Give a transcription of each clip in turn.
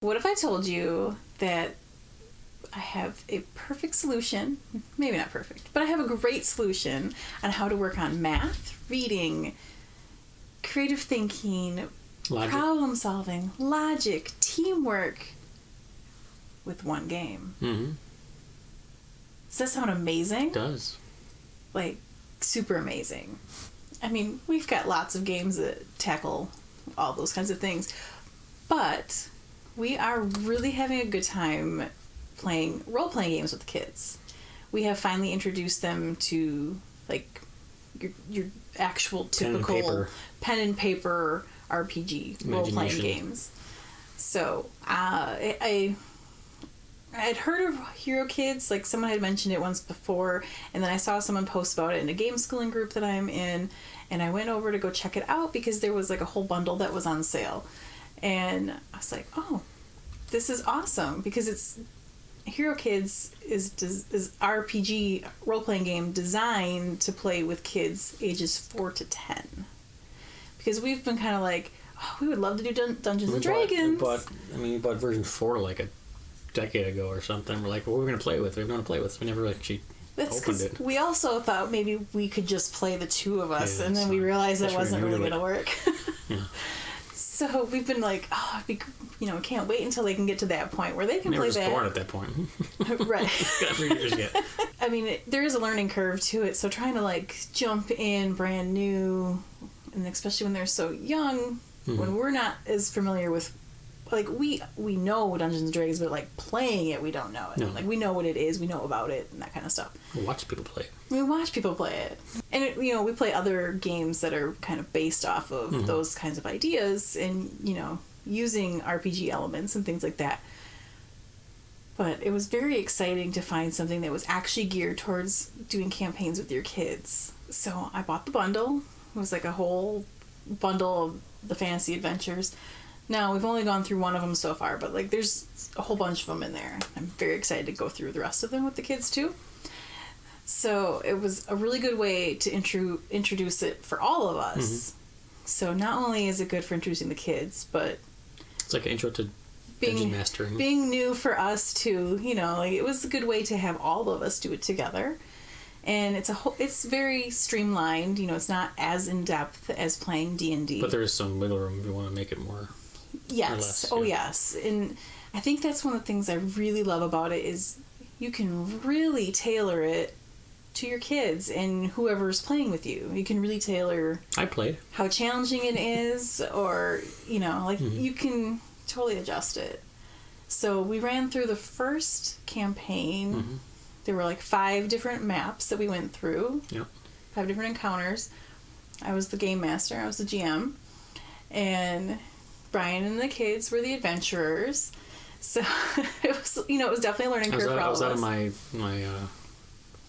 What if I told you that I have a perfect solution, maybe not perfect, but I have a great solution on how to work on math, reading, creative thinking, problem solving, logic, teamwork with one game. Mm-hmm. Does that sound amazing? It does. Like, super amazing. I mean, we've got lots of games that tackle all those kinds of things, but we are really having a good time playing role-playing games with the kids. We have finally introduced them to, like, your actual typical pen and paper RPG role-playing games. So, I had heard of Hero Kids, like someone had mentioned it once before, and then I saw someone post about it in a game schooling group that I'm in, and I went over to go check it out because there was like a whole bundle that was on sale. And I was like, oh, this is awesome, because it's Hero Kids is RPG role-playing game designed to play with kids ages 4 to 10. Because we've been kind of like, oh, we would love to do Dungeons and Dragons. We bought version 4 like a decade ago or something. We're like, what are we going to play with? We don't want to play with. We never actually opened it. We also thought maybe we could just play the two of us, and then we realized that wasn't really going to work. Yeah. So we've been like, oh, can't wait until they can get to that point where they can play that. Never was born at that point. Right. Got 3 years yet. I mean, there is a learning curve to it, so trying to like jump in brand new, and especially when they're so young, when we're not as familiar with, like, we know Dungeons and Dragons, but like playing it, we don't know it. No. Like, we know what it is, we know about it, and that kind of stuff. We watch people play it. We watch people play it. And, we play other games that are kind of based off of those kinds of ideas and, using RPG elements and things like that. But it was very exciting to find something that was actually geared towards doing campaigns with your kids. So I bought the bundle. It was like a whole bundle of the fantasy adventures. Now, we've only gone through one of them so far, but like there's a whole bunch of them in there. I'm very excited to go through the rest of them with the kids too. So it was a really good way to introduce it for all of us. Mm-hmm. So not only is it good for introducing the kids, but it's like an intro to dungeon mastering. Being new for us too, like it was a good way to have all of us do it together. And it's very streamlined. It's not as in depth as playing D&D. But there is some wiggle room if you want to make it more. Yes. Or less, oh, yes. And I think that's one of the things I really love about it is you can really tailor it to your kids and whoever's playing with you. You can really tailor. I played. How challenging it is, or you can totally adjust it. So we ran through the first campaign. Mm-hmm. There were like 5 different maps that we went through. Yep. 5 different encounters. I was the game master. I was the GM. And Brian and the kids were the adventurers. So it was, it was definitely a learning curve for all of us. I was out of my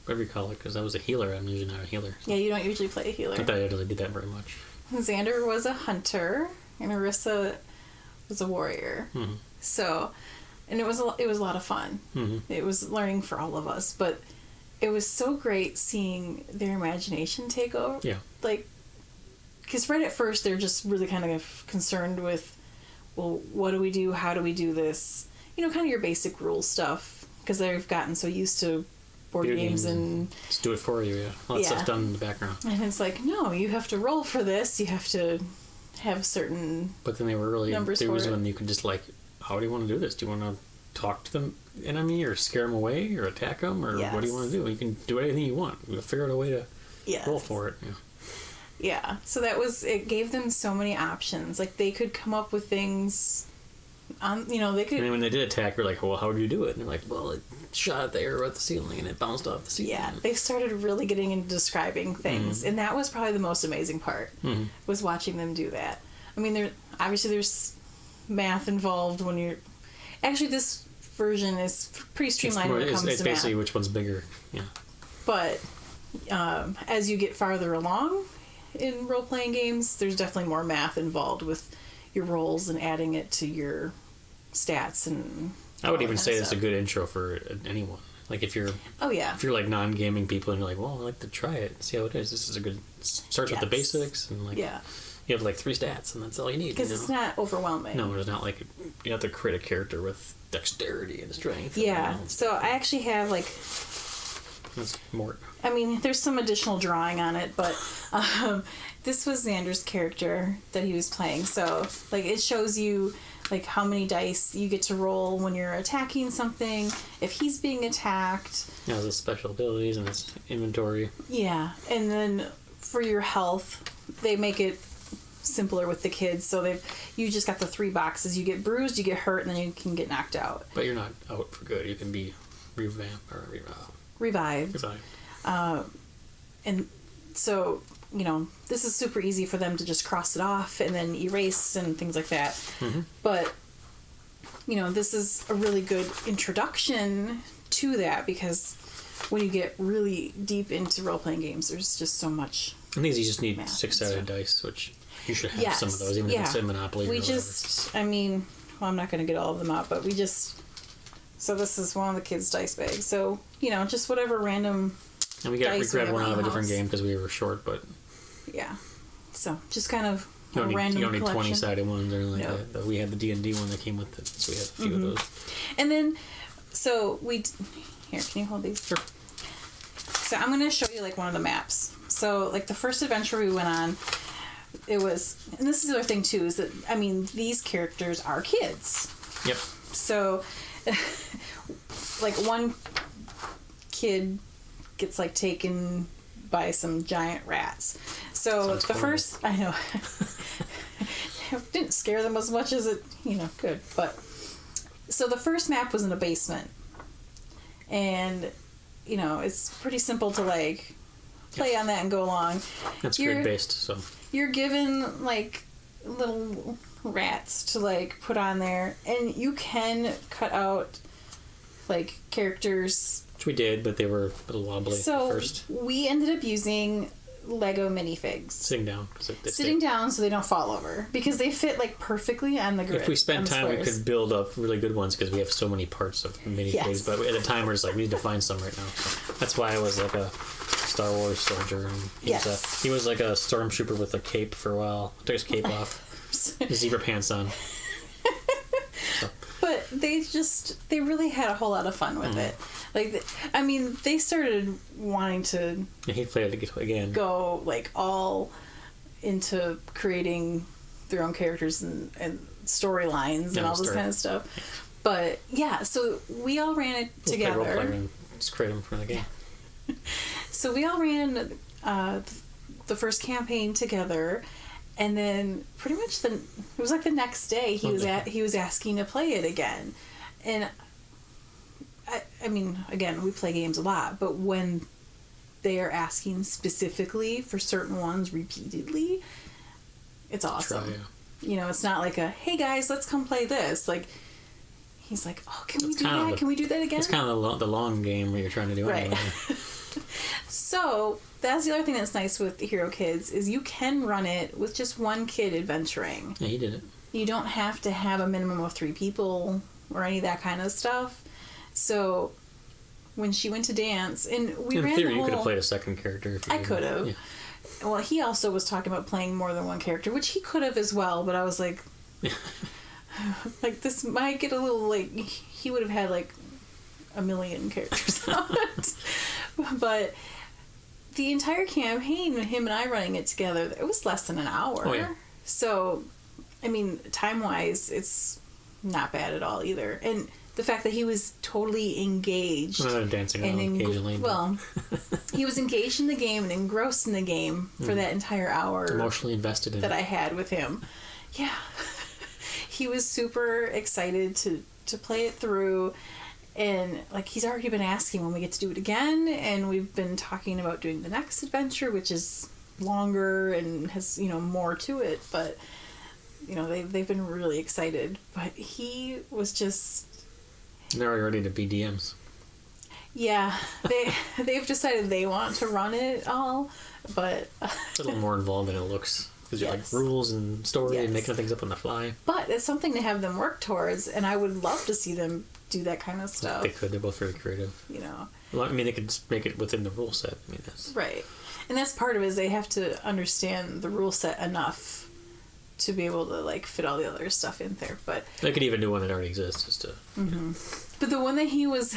what do you call it? Because I was a healer. I'm usually not a healer. Yeah, you don't usually play a healer. Not that I really did that very much. Xander was a hunter, and Arissa was a warrior. Mm-hmm. So, and it was a lot of fun. Mm-hmm. It was learning for all of us, but it was so great seeing their imagination take over. Yeah. Like, because right at first they're just really kind of concerned with, well, what do we do? How do we do this? Kind of your basic rules stuff, because they've gotten so used to board games and just do it for you. Yeah, all that stuff done in the background. And it's like, no, you have to roll for this. You have to have certain. But then they were really numbers there for was it. When you could just like, how do you want to do this? Do you want to talk to the enemy or scare them away or attack them or what do you want to do? You can do anything you want. You'll figure out a way to roll for it. Yeah. Yeah. So it gave them so many options. Like they could come up with things. They could. And when they did attack, we're like, well, how do you do it? And they're like, well, it shot at the arrow at the ceiling and it bounced off the ceiling. Yeah, they started really getting into describing things, mm-hmm. and that was probably the most amazing part, mm-hmm. was watching them do that. I mean, there's math involved when you're. Actually, this version is pretty streamlined when it comes to math. It's basically which one's bigger. Yeah. But as you get farther along in role-playing games, there's definitely more math involved with your rolls and adding it to your stats and. I would even say it's a good intro for anyone. Like if you're. Oh yeah. If you're like non-gaming people and you're like, well, I'd like to try it, see how it is. This is a good. Starts with the basics and like. Yeah. you have like 3 stats, and that's all you need. Because it's not overwhelming. No, it's not like you have to create a character with dexterity and strength. Yeah. So I actually have like. That's more. I mean, there's some additional drawing on it, but this was Xander's character that he was playing. So like it shows you like how many dice you get to roll when you're attacking something, if he's being attacked. Yeah, his special abilities and his inventory. Yeah, and then for your health, they make it simpler with the kids. So you just got the 3 boxes. You get bruised, you get hurt, and then you can get knocked out. But you're not out for good. You can be revived. Revived. And so, you know, this is super easy for them to just cross it off and then erase and things like that. Mm-hmm. But, you know, this is a really good introduction to that, because when you get really deep into role-playing games, there's just so much. I think you just need 6-sided dice, which you should have some of those, even if it's in Monopoly. I'm not going to get all of them out, but so this is one of the kids' dice bags. So, you know, just whatever random. And we grabbed one out of a different game because we were short, but. Yeah. So, just kind of random collection. You don't need 20-sided ones or anything like that. We had the D&D one that came with it, so we had a few of those. And then, so here, can you hold these? Sure. So I'm going to show you, like, one of the maps. So, like, the first adventure we went on, it was, and this is the other thing, too, is that, I mean, these characters are kids. Yep. So, like, one kid gets, like, taken by some giant rats. So sounds the horrible. first, I know, it didn't scare them as much as it, you know, could. But so the first map was in a basement, and you know it's pretty simple to like play on that and go along. That's grid based, so you're given like little rats to like put on there, and you can cut out like characters. Which we did, but they were a little wobbly at first. So we ended up using Lego minifigs. Sitting down. Sitting down so they don't fall over. Because they fit like perfectly on the grid. If we spent time, we could build up really good ones because we have so many parts of minifigs. Yes. But at the time, we're just like, we need to find some right now. So that's why I was like a Star Wars soldier. And he was like a stormtrooper with a cape for a while. Took his cape off. His zebra pants on. So. But they really had a whole lot of fun with it. Like, I mean, they started wanting to. Yeah, he'd play it again. Go like all into creating their own characters and storylines and all this kind of stuff. Yeah. But yeah, so we all ran it together. Play Roleplaying and just create them for the game. So we all ran the first campaign together. And then pretty much it was like the next day he was asking to play it again. And I mean, again, we play games a lot, but when they are asking specifically for certain ones repeatedly, it's awesome. Try, yeah. You know, it's not like hey guys, let's come play this. Like he's like, oh, can we do that? Can we do that again? It's kind of the long game where you're trying to do right. Anyway. So that's the other thing that's nice with Hero Kids is you can run it with just one kid adventuring. Yeah, he did it. You don't have to have a minimum of 3 people or any of that kind of stuff. So when she went to dance, and we ran theory, you could have played a second character. I could have. Yeah. Well, he also was talking about playing more than one character, which he could have as well. But I was like, like this might get a little like he would have had like a million characters on it. But the entire campaign, him and I running it together, it was less than an hour. Oh, yeah. So, I mean, time-wise, it's not bad at all either. And the fact that he was totally engaged. Dancing occasionally. Well, he was engaged in the game and engrossed in the game for that entire hour. Emotionally invested in that I had with him. Yeah. He was super excited to play it through. And, like, he's already been asking when we get to do it again, and we've been talking about doing the next adventure, which is longer and has, you know, more to it, but, you know, they've been really excited. But he was just... They're already ready to be DMs. Yeah, they've decided they want to run it all, but... It's a little more involved than it looks. Because you like rules and story and making things up on the fly. But it's something to have them work towards, and I would love to see them do that kind of stuff. They could. They're both very creative. You know. Well, I mean, they could make it within the rule set. I mean, that's... Right. And that's part of it is they have to understand the rule set enough to be able to like fit all the other stuff in there. But they could even do one that already exists just to. Mm-hmm. But the one that he was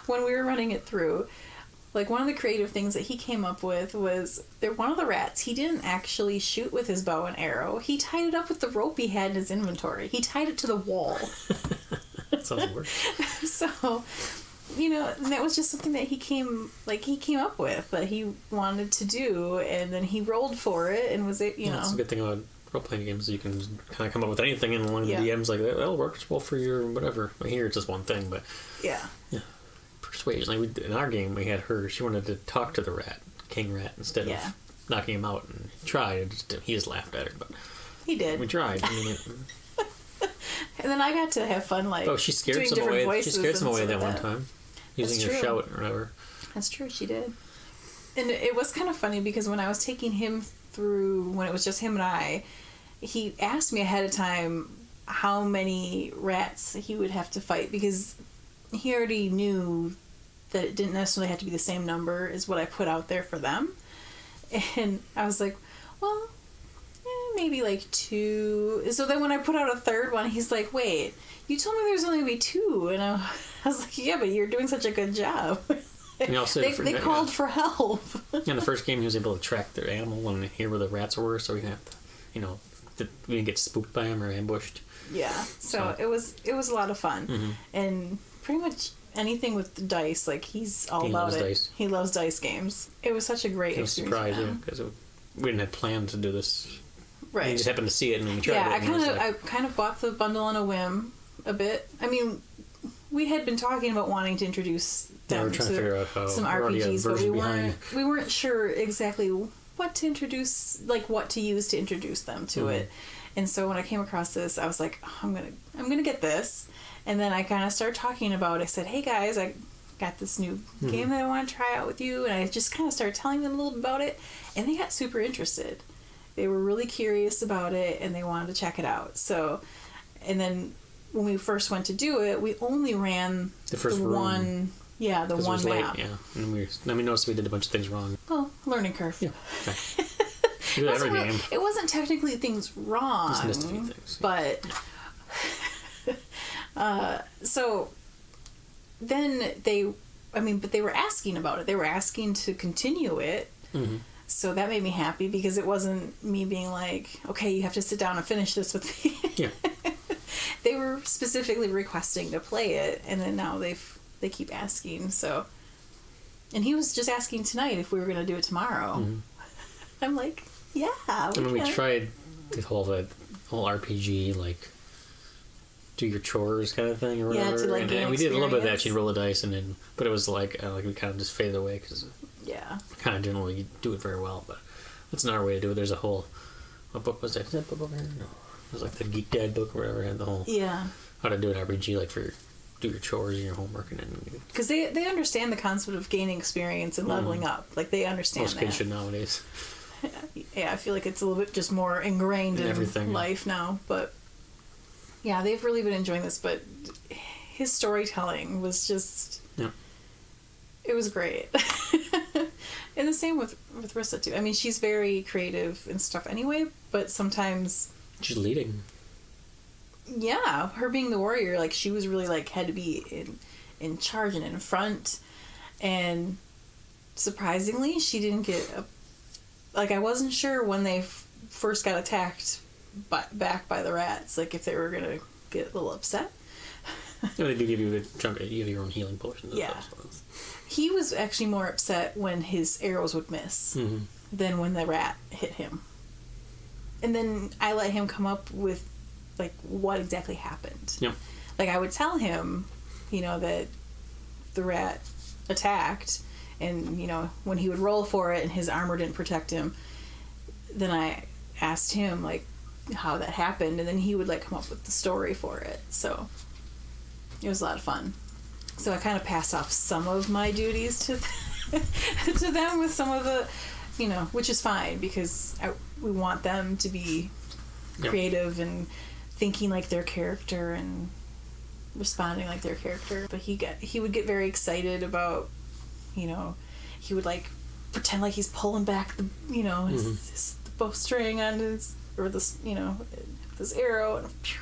when we were running it through, like one of the creative things that he came up with was one of the rats, he didn't actually shoot with his bow and arrow. He tied it up with the rope he had in his inventory. He tied it to the wall. That sounds weird. So, you know, and that was just something that he came up with that he wanted to do, and then he rolled for it and was it, you know. That's a good thing about role-playing games. You can kind of come up with anything, and one of the DMs like, well, it works well for your whatever. But here it's just one thing, but yeah. Persuasion. Like in our game, we had her. She wanted to talk to the rat, king rat, instead of knocking him out. And he tried. He just laughed at her, but he did. We tried. I mean, and then I got to have fun, like she scared some away. She scared some away that one time, using her shout or whatever. That's true. She did. And it was kind of funny because when I was taking him through, when it was just him and I, he asked me ahead of time how many rats he would have to fight, because he already knew that it didn't necessarily have to be the same number as what I put out there for them. And I was like, well, maybe like 2. So then when I put out a third one, he's like, wait, you told me there's only going to be 2. And I was like, yeah, but you're doing such a good job. They called for help. In the first game, he was able to track their animal and hear where the rats were, so we didn't have to, you know, we didn't get spooked by them or ambushed. Yeah, so it was a lot of fun. Mm-hmm. And pretty much anything with the dice, like he's all about it. Dice. He loves dice games. It was such a great experience. I was surprised, because we didn't have planned to do this. Right. We just happened to see it and we tried it. Yeah, I kind of bought the bundle on a whim a bit. I mean, we had been talking about wanting to introduce them to figure out how some RPGs, but we weren't sure exactly what to introduce, like what to use to introduce them to it. And so when I came across this, I was like, oh, I'm gonna get this. And then I kind of started talking about it. I said, hey guys, I got this new game that I want to try out with you. And I just kind of started telling them a little bit about it. And they got super interested. They were really curious about it and they wanted to check it out. So, and then when we first went to do it, we only ran the one. Yeah, the one map. Late, yeah, and we noticed we did a bunch of things wrong. Well, learning curve. Yeah. Okay. It wasn't technically things wrong. Just missed a few things. But so then but they were asking about it. They were asking to continue it. Mm-hmm. So that made me happy because it wasn't me being like, okay, you have to sit down and finish this with me. Yeah. They were specifically requesting to play it, and then now they keep asking. So, and he was just asking tonight if we were going to do it tomorrow. Mm-hmm. I'm like, yeah. We tried the whole RPG, like do your chores kind of thing or whatever. Yeah, and we did a little bit of that. She'd roll a dice, but it was like we kind of just faded away because kind of didn't really do it very well. But that's another way to do it. There's a whole, what book was that? Is that book over here? No, it was like the Geek Dad book or whatever. Had the whole how to do an RPG, like for do your chores and your homework, and then because they understand the concept of gaining experience and leveling up. Like they understand most kids should nowadays. Yeah, I feel like it's a little bit just more ingrained in everything, life now. But yeah, they've really been enjoying this. But his storytelling was just it was great. And the same with Rissa too. I mean, she's very creative and stuff anyway, but sometimes she's leading. Yeah, her being the warrior, like she was really like had to be in charge and in front, and surprisingly, she didn't get like I wasn't sure when they first got attacked back by the rats, like if they were gonna get a little upset. Yeah, they do give you a chunk. You have your own healing potions. Yeah, he was actually more upset when his arrows would miss than when the rat hit him. And then I let him come up with like what exactly happened. Yep. Like I would tell him, that the rat attacked, and when he would roll for it and his armor didn't protect him, then I asked him like how that happened, and then he would like come up with the story for it. So it was a lot of fun. So I kind of passed off some of my duties to to them with some of the, which is fine because we want them to be creative and thinking like their character and responding like their character. But he would get very excited about, he would like pretend like he's pulling back the, his bowstring on his or this, this arrow, and pew.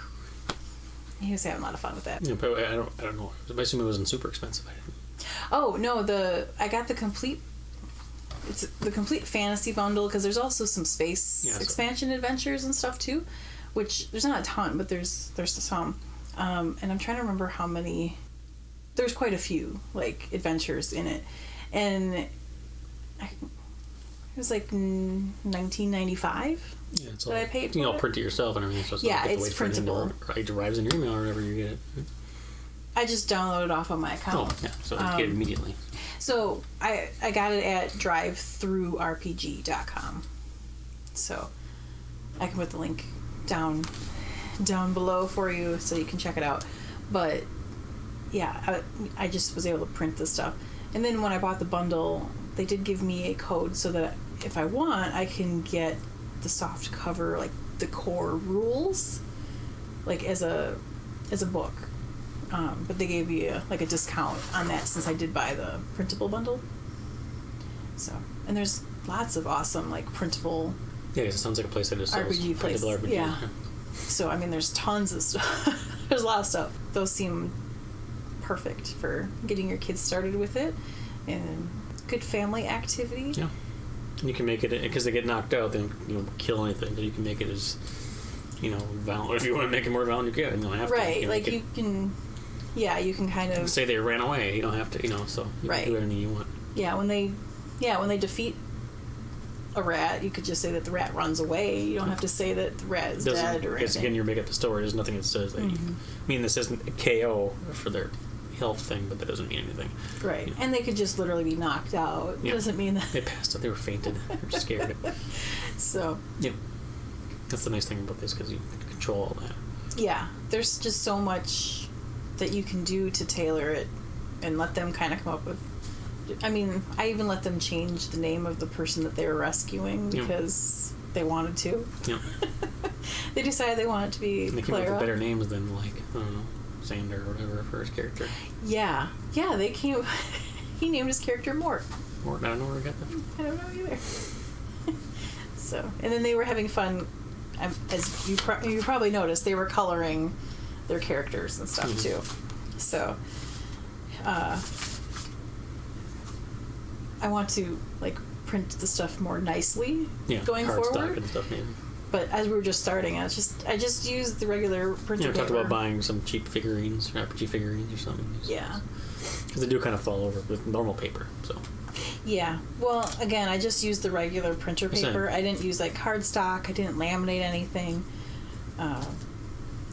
He was having a lot of fun with that. Yeah, but I don't know. I assume it wasn't super expensive. Oh no, I got the complete. It's the complete fantasy bundle because there's also some space expansion adventures and stuff too, which there's not a ton, but there's some, and I'm trying to remember how many. There's quite a few like adventures in it, and it was like $19.95 that I paid for. You know, print it yourself and everything. So it's not it's printable. It arrives in your email or whenever you get it. I just downloaded off of my account. Oh, yeah. So you get it immediately. So I got it at drivethroughrpg.com. So I can put the link down below for you so you can check it out. But yeah, I just was able to print this stuff. And then when I bought the bundle, they did give me a code so that if I want, I can get the soft cover, like the core rules, like as a book. But they gave you a discount on that since I did buy the printable bundle. So, and there's lots of awesome like printable. Yeah, because it sounds like a place that just sells RPG place. RPG. Yeah. So I mean, there's tons of stuff. There's a lot of stuff. Those seem perfect for getting your kids started with it, and good family activity. Yeah, and you can make it because they get knocked out. They don't kill anything, but you can make it as violent. If you want to make it more violent, you can. You don't have to. Right, like you can. Yeah, you can kind of say they ran away. You don't have to, so you can do anything you want. Yeah, when they defeat a rat, you could just say that the rat runs away. You don't have to say that the rat is dead or anything. Again, you're making up the story. There's nothing that says that. I mean, this isn't a KO for their health thing, but that doesn't mean anything. Right, and they could just literally be knocked out. It doesn't mean that they passed out. They were fainted. They're scared. So. Yeah, that's the nice thing about this because you can control all that. Yeah, there's just so much that you can do to tailor it and let them kind of come up with. I mean, I even let them change the name of the person that they were rescuing because they wanted to. Yeah. They decided they wanted to be Clara. They came up with better names than, like, I don't know, Sander or whatever for his character. Yeah. Yeah, they came... He named his character Mort. Mort, I don't know where he got that from. I don't know either. So, and then they were having fun, as you probably noticed, they were coloring their characters and stuff too. So I want to like print the stuff more nicely going forward. And stuff, maybe. But as we were just starting, I just used the regular printer paper. Talked about buying some cheap figurines, RPG figurines or something. Yeah. Because they do kind of fall over with normal paper, so. Yeah. Well, again, I just used the regular printer paper. I didn't use like cardstock. I didn't laminate anything. I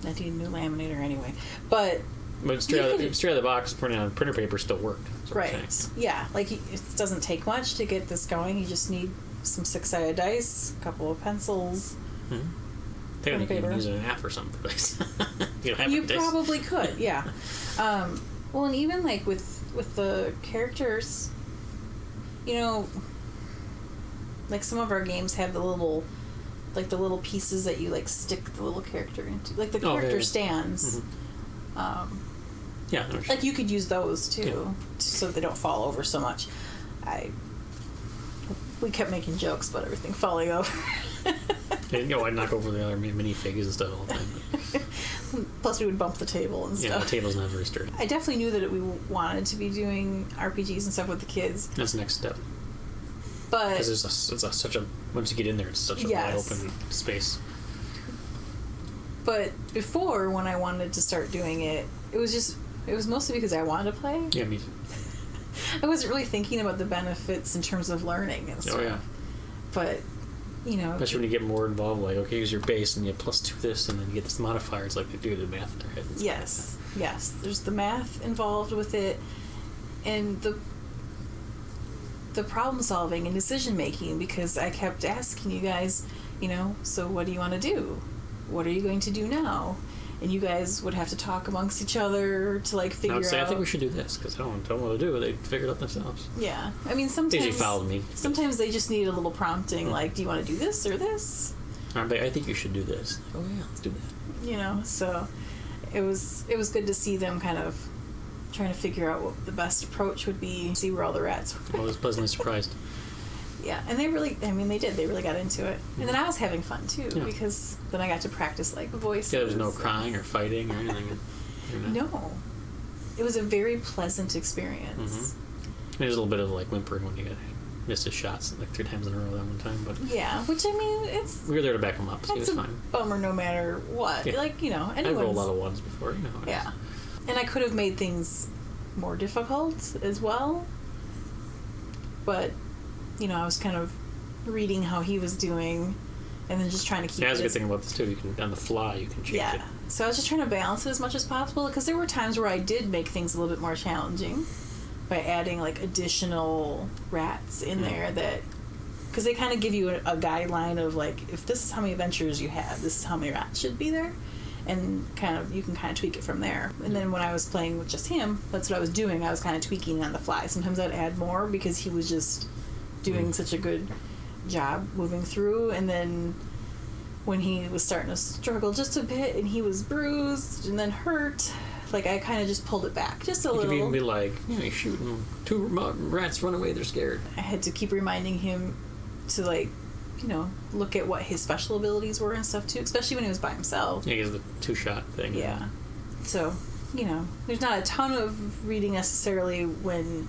need a new laminator anyway. But straight out of the box, printing on printer paper still worked. Right. Yeah. Like it doesn't take much to get this going. You just need some 6-sided dice, a couple of pencils. Mm-hmm. I think you can use an app or something for dice. You probably could, yeah. Well, and even like with the characters, like some of our games have the little pieces that you like stick the little character into, like the character stands. Mm-hmm. Like you could use those too, so they don't fall over so much. We kept making jokes about everything falling over. I'd knock over the other minifigs and stuff all the time. Plus, we would bump the table and stuff. Yeah, the table's not very sturdy. I definitely knew that we wanted to be doing RPGs and stuff with the kids. That's the next step. But because such a once you get in there, it's such a wide open space. But before, when I wanted to start doing it, it was mostly because I wanted to play. Yeah, me too. I wasn't really thinking about the benefits in terms of learning and stuff. Oh yeah. But especially when you get more involved, like okay, here's your base, and you +2 this, and then you get this modifier. It's like they do the math in their head. Yes, yes. There's the math involved with it, and the problem solving and decision making. Because I kept asking you guys, so what do you want to do? What are you going to do now? And you guys would have to talk amongst each other to like figure out. I think we should do this because I don't know what to do. They figure it out themselves. Yeah, I mean sometimes. They usually followed me. Sometimes they just need a little prompting, like, do you want to do this or this? I think you should do this. Oh yeah, let's do that. So it was good to see them kind of trying to figure out what the best approach would be. See where all the rats were. I was pleasantly surprised. Yeah, and they really got into it. And then I was having fun too, because then I got to practice like voices. Yeah, there was no crying or fighting or anything. No. It was a very pleasant experience. There's a little bit of like whimpering when you missed his shots like 3 times in a row that one time, but yeah, which I mean, we were there to back him up, so he was fine. Bummer no matter what. Yeah. Like, I've rolled a lot of ones before, Yeah. And I could have made things more difficult as well. But, I was kind of reading how he was doing and then just trying to keep that's a good thing about this too. You can, on the fly, you can change it. So I was just trying to balance it as much as possible, because there were times where I did make things a little bit more challenging by adding like additional rats in there because they kind of give you a guideline of like, if this is how many adventures you have, this is how many rats should be there, and you can kind of tweak it from there. And then when I was playing with just him, that's what I was doing. I was kind of tweaking on the fly. Sometimes I'd add more because he was just doing such a good job moving through, and then when he was starting to struggle just a bit and he was bruised and then hurt, like I kind of just pulled it back just a little. You could even be like, you're shooting 2 rats, run away, they're scared. I had to keep reminding him to like, look at what his special abilities were and stuff too, especially when he was by himself. Yeah, because the 2-shot thing. Yeah. So, there's not a ton of reading necessarily when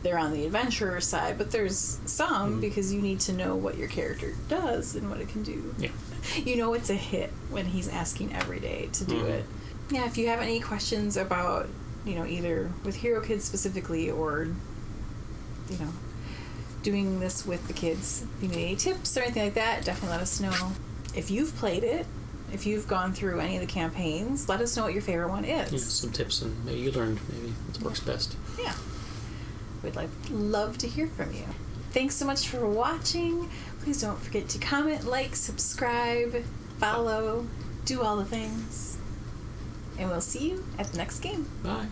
they're on the adventurer side, but there's some because you need to know what your character does and what it can do. Yeah. It's a hit when he's asking every day to do it. Yeah, if you have any questions about, either with Hero Kids specifically or, doing this with the kids, if you need any tips or anything like that, definitely let us know. If you've played it, if you've gone through any of the campaigns, let us know what your favorite one is. Yeah, some tips and maybe you learned what works best. Yeah. We'd love to hear from you. Thanks so much for watching. Please don't forget to comment, like, subscribe, follow, do all the things. And we'll see you at the next game. Bye.